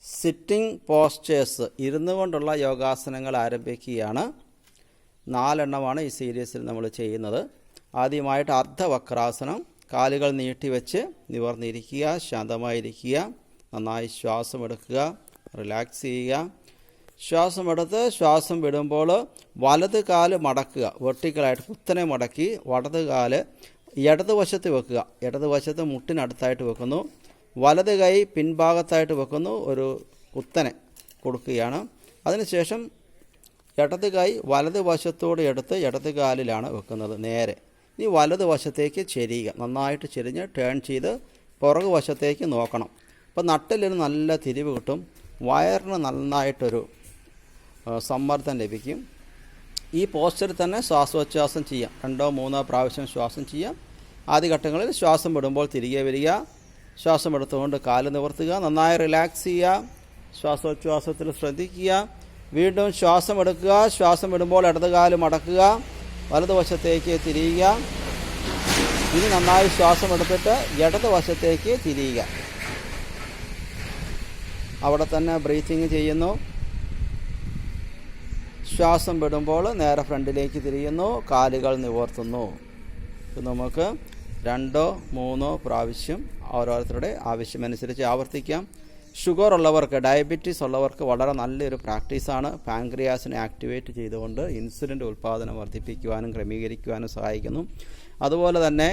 Sitting posters ഇരുന്നു കൊണ്ടുള്ള യോഗാസനങ്ങൾ ആരംഭിക്കുകയാണ്. 4 എണ്ണമാണ് ഈ സീരീസിൽ നമ്മൾ ചെയ്യുന്നത്. ആദ്യമായിട്ട് അർദ്ധവക്രാസനം. കാലുകൾ നീട്ടിവെച്ച് നിവർന്നിരിക്കുക, ശാന്തമായിരിക്കുക, നന്നായി ശ്വാസമെടുക്കുക, റിലാക്സ് ചെയ്യുക. ശ്വാസമെടുത്ത് ശ്വാസം വിടുമ്പോൾ വലത് കാല് മടക്കുക, വെർട്ടിക്കലായിട്ട് കുത്തനെ മടക്കി വലത് കാല് ഇടതുവശത്ത് വെക്കുക. ഇടതുവശത്ത് മുട്ടിനടുത്തായിട്ട് വെക്കുന്നു. വലത് കൈ പിൻഭാഗത്തായിട്ട് വെക്കുന്നു, ഒരു കുത്തനെ കൊടുക്കുകയാണ്. അതിനുശേഷം ഇടത് കൈ വലത് വശത്തോട് എടുത്ത് ഇടത് കാലിലാണ് വെക്കുന്നത് നേരെ. ഇനി വലത് വശത്തേക്ക് ചെരിയുക, നന്നായിട്ട് ചെരിഞ്ഞ് ടേൺ ചെയ്ത് പുറകു വശത്തേക്ക് നോക്കണം. അപ്പോൾ നട്ടിലിന് നല്ല തിരിവ് കിട്ടും, വയറിന് നന്നായിട്ടൊരു സമ്മർദ്ദം ലഭിക്കും. ഈ പോസ്റ്ററിൽ തന്നെ ശ്വാസോച്ഛ്വാസം ചെയ്യാം, 2-3 പ്രാവശ്യം ശ്വാസം ചെയ്യാം. ആദ്യഘട്ടങ്ങളിൽ ശ്വാസം വിടുമ്പോൾ തിരികെ വരിക, ശ്വാസം എടുത്തുകൊണ്ട് കാല് നിവർത്തുക, നന്നായി റിലാക്സ് ചെയ്യുക, ശ്വാസോച്ഛ്വാസത്തിൽ ശ്രദ്ധിക്കുക. വീണ്ടും ശ്വാസം എടുക്കുക, ശ്വാസം വിടുമ്പോൾ ഇടത് കാല് മടക്കുക, വലതുവശത്തേക്ക് തിരിയുക. ഇനി നന്നായി ശ്വാസം എടുത്തിട്ട് ഇടത് വശത്തേക്ക് തിരിയുക. അവിടെ തന്നെ ബ്രീത്തിങ് ചെയ്യുന്നു. ശ്വാസം വിടുമ്പോൾ നേരെ ഫ്രണ്ടിലേക്ക് തിരിയുന്നു, കാലുകൾ നിവർത്തുന്നു. നമുക്ക് 2-3 പ്രാവശ്യം ഓരോരുത്തരുടെ ആവശ്യമനുസരിച്ച് ആവർത്തിക്കാം. ഷുഗർ ഉള്ളവർക്ക്, ഡയബറ്റീസ് ഉള്ളവർക്ക് വളരെ നല്ലൊരു പ്രാക്ടീസാണ്. പാൻക്രിയാസിനെ ആക്ടിവേറ്റ് ചെയ്തുകൊണ്ട് ഇൻസുലിൻ്റെ ഉൽപ്പാദനം വർദ്ധിപ്പിക്കുവാനും ക്രമീകരിക്കുവാനും സഹായിക്കുന്നു. അതുപോലെ തന്നെ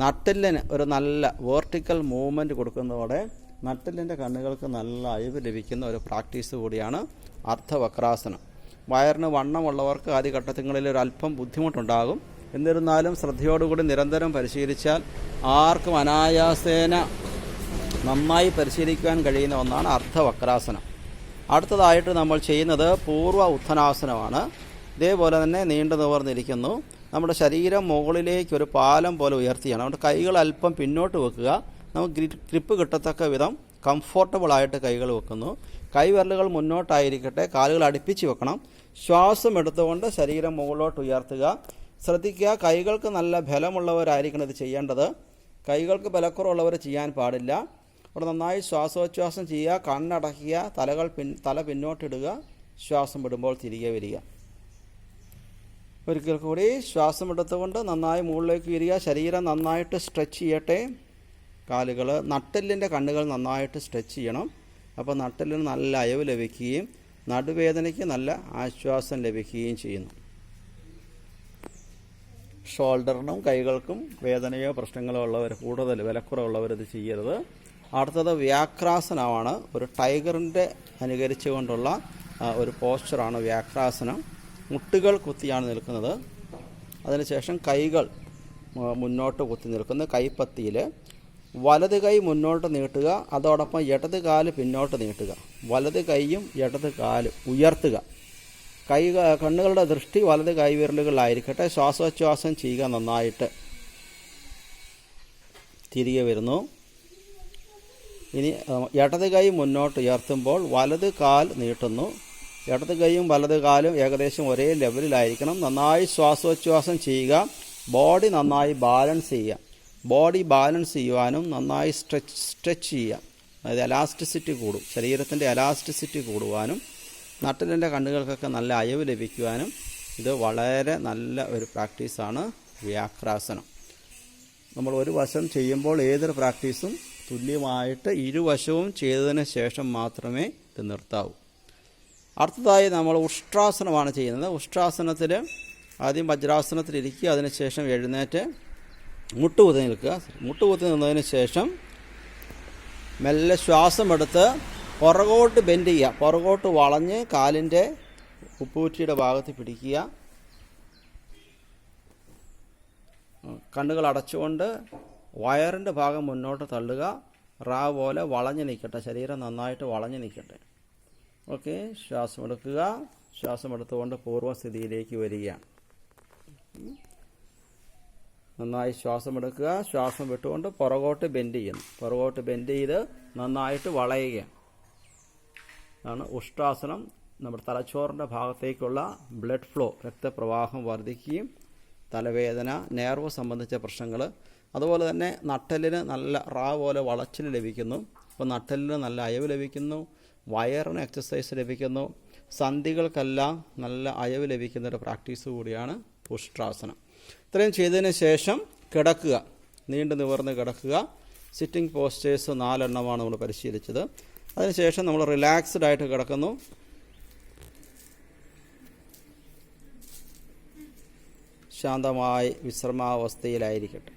നട്ടെല്ലിന് ഒരു നല്ല വെർട്ടിക്കൽ മൂവ്മെൻറ്റ് കൊടുക്കുന്നതോടെ നട്ടെല്ലിൻ്റെ കണ്ണുകൾക്ക് നല്ല അയവ് ലഭിക്കുന്ന ഒരു പ്രാക്ടീസ് കൂടിയാണ് അർദ്ധവക്രാസനം. വയറിന് വണ്ണമുള്ളവർക്ക് ആദ്യഘട്ടങ്ങളിൽ ഒരു അല്പം ബുദ്ധിമുട്ടുണ്ടാകും. എന്നിരുന്നാലും ശ്രദ്ധയോടുകൂടി നിരന്തരം പരിശീലിച്ചാൽ ആർക്കും അനായാസേന നന്നായി പരിശീലിക്കുവാൻ കഴിയുന്ന ഒന്നാണ് അർദ്ധവക്രാസനം. അടുത്തതായിട്ട് നമ്മൾ ചെയ്യുന്നത് പൂർവ്വ ഉത്ഥനാസനമാണ്. ഇതേപോലെ തന്നെ നീണ്ടു നിവർന്നിരിക്കുന്നു. നമ്മുടെ ശരീരം മുകളിലേക്ക് ഒരു പാലം പോലെ ഉയർത്തിയാണ്. നമ്മുടെ കൈകൾ അല്പം പിന്നോട്ട് വെക്കുക. നമുക്ക് ഗ്രിപ്പ് കിട്ടത്തക്ക വിധം കംഫോർട്ടബിളായിട്ട് കൈകൾ വെക്കുന്നു. കൈവിരലുകൾ മുന്നോട്ടായിരിക്കട്ടെ, കാലുകൾ അടുപ്പിച്ച് വെക്കണം. ശ്വാസം എടുത്തുകൊണ്ട് ശരീരം മുകളിലോട്ട് ഉയർത്തുക. ശ്രദ്ധിക്കുക, കൈകൾക്ക് നല്ല ബലമുള്ളവരായിരിക്കണം ഇത് ചെയ്യേണ്ടത്. കൈകൾക്ക് ബലക്കുറവുള്ളവർ ചെയ്യാൻ പാടില്ല. അവിടെ നന്നായി ശ്വാസോച്ഛ്വാസം ചെയ്യുക, കണ്ണടയ്ക്കുക, തല പിന്നോട്ടിടുക, ശ്വാസം വിടുമ്പോൾ തിരികെ വരിക. ഒരിക്കൽ കൂടി ശ്വാസം എടുത്തുകൊണ്ട് നന്നായി മുകളിലേക്ക് വരിക. ശരീരം നന്നായിട്ട് സ്ട്രെച്ച് ചെയ്യട്ടെ. കാലുകൾ, നട്ടെല്ലിൻ്റെ കണ്ണുകൾ നന്നായിട്ട് സ്ട്രെച്ച് ചെയ്യണം. അപ്പോൾ നട്ടെല്ലിന് നല്ല അയവ് ലഭിക്കുകയും നടുവേദനയ്ക്ക് നല്ല ആശ്വാസം ലഭിക്കുകയും ചെയ്യുന്നു. ഷോൾഡറിനും കൈകൾക്കും വേദനയോ പ്രശ്നങ്ങളോ ഉള്ളവർ, കൂടുതൽ വിലക്കുറവുള്ളവർ ഇത് ചെയ്യരുത്. അടുത്തത് വ്യാക്രാസനമാണ്. ഒരു ടൈഗറിൻ്റെ അനുകരിച്ചുകൊണ്ടുള്ള ഒരു പോസ്ചറാണ് വ്യാക്രാസനം. മുട്ടുകൾ കുത്തിയാണ് നിൽക്കുന്നത്. അതിനുശേഷം കൈകൾ മുന്നോട്ട് കുത്തി നിൽക്കുന്ന കൈപ്പത്തിയിൽ വലത് കൈ മുന്നോട്ട് നീട്ടുക, അതോടൊപ്പം ഇടത് കാല് പിന്നോട്ട് നീട്ടുക. വലത് കൈയും ഇടത് കാലും ഉയർത്തുക. കണ്ണുകളുടെ ദൃഷ്ടി വലത് കൈവിരലുകളിലായിരിക്കട്ടെ. ശ്വാസോച്ഛ്വാസം ചെയ്യുക, നന്നായിട്ട് തിരികെ വരുന്നു. ഇനി ഇടത് കൈ മുന്നോട്ട് ഉയർത്തുമ്പോൾ വലത് കാൽ നീട്ടുന്നു. ഇടത് കൈയും വലത് കാലും ഏകദേശം ഒരേ ലെവലിലായിരിക്കണം. നന്നായി ശ്വാസോച്ഛ്വാസം ചെയ്യുക. ബോഡി നന്നായി ബാലൻസ് ചെയ്യുക. ബോഡി ബാലൻസ് ചെയ്യുവാനും നന്നായി സ്ട്രെച്ച് ചെയ്യുക. അതായത് എലാസ്റ്റിസിറ്റി കൂടും. ശരീരത്തിൻ്റെ എലാസ്റ്റിസിറ്റി കൂടുവാനും നട്ടെല്ലിൻ്റെ കണ്ണുകൾക്കൊക്കെ നല്ല അയവ് ലഭിക്കുവാനും ഇത് വളരെ നല്ല ഒരു പ്രാക്ടീസാണ് വ്യാക്രാസനം. നമ്മൾ ഒരു വശം ചെയ്യുമ്പോൾ ഏതൊരു പ്രാക്ടീസും തുല്യമായിട്ട് ഇരുവശവും ചെയ്തതിന് ശേഷം മാത്രമേ ഇത് നിർത്താവൂ. അടുത്തതായി നമ്മൾ ഉഷ്ട്രാസനമാണ് ചെയ്യുന്നത്. ഉഷ്ട്രാസനത്തിൽ ആദ്യം വജ്രാസനത്തിലിരിക്കുക, അതിനുശേഷം എഴുന്നേറ്റ് മുട്ടുകുത്തി നിൽക്കുക. മുട്ടുകുത്തി നിന്നതിന് ശേഷം മെല്ലെ ശ്വാസമെടുത്ത് പുറകോട്ട് ബെൻഡ് ചെയ്യുക. പുറകോട്ട് വളഞ്ഞ് കാലിൻ്റെ ഉപ്പൂറ്റിയുടെ ഭാഗത്ത് പിടിക്കുക. കണ്ണുകൾ അടച്ചുകൊണ്ട് വയറിൻ്റെ ഭാഗം മുന്നോട്ട് തള്ളുക. റാ പോലെ വളഞ്ഞ് നിൽക്കട്ടെ, ശരീരം നന്നായിട്ട് വളഞ്ഞ് നിൽക്കട്ടെ. ഓക്കെ, ശ്വാസമെടുക്കുക. ശ്വാസമെടുത്തുകൊണ്ട് പൂർവ്വസ്ഥിതിയിലേക്ക് വരികയാണ്. നന്നായി ശ്വാസമെടുക്കുക. ശ്വാസം വിട്ടുകൊണ്ട് പുറകോട്ട് ബെൻഡ് ചെയ്യുന്നു. പുറകോട്ട് ബെൻഡ് ചെയ്ത് നന്നായിട്ട് വളയുകയാണ്. ആണ് ഉഷ്ട്രാസനം. നമ്മുടെ തലച്ചോറിൻ്റെ ഭാഗത്തേക്കുള്ള ബ്ലഡ് ഫ്ലോ, രക്തപ്രവാഹം വർദ്ധിക്കുകയും തലവേദന, നെർവ് സംബന്ധിച്ച പ്രശ്നങ്ങൾ, അതുപോലെ തന്നെ നട്ടെല്ലിന് നല്ല റാ പോലെ വളച്ചിൽ ലഭിക്കുന്നു. അപ്പോൾ നട്ടെല്ലിന് നല്ല അയവ് ലഭിക്കുന്നു. വയറിന് എക്സസൈസ് ലഭിക്കുന്നു, സന്ധികൾക്കെല്ലാം നല്ല അയവ് ലഭിക്കുന്ന ഒരു പ്രാക്ടീസ് കൂടിയാണ് ഉഷ്ട്രാസനം. ഇത്രയും ചെയ്തതിന് ശേഷം കിടക്കുക, നീണ്ടു നിവർന്ന് കിടക്കുക. സിറ്റിംഗ് പോസ്റ്റേഴ്സ് 4 എണ്ണമാണ് നമ്മൾ പരിശീലിച്ചത്. അതിനുശേഷം നമ്മൾ റിലാക്സ്ഡ് ആയിട്ട് കിടക്കുന്നു. ശാന്തമായി വിശ്രമാവസ്ഥയിലായിരിക്കട്ടെ.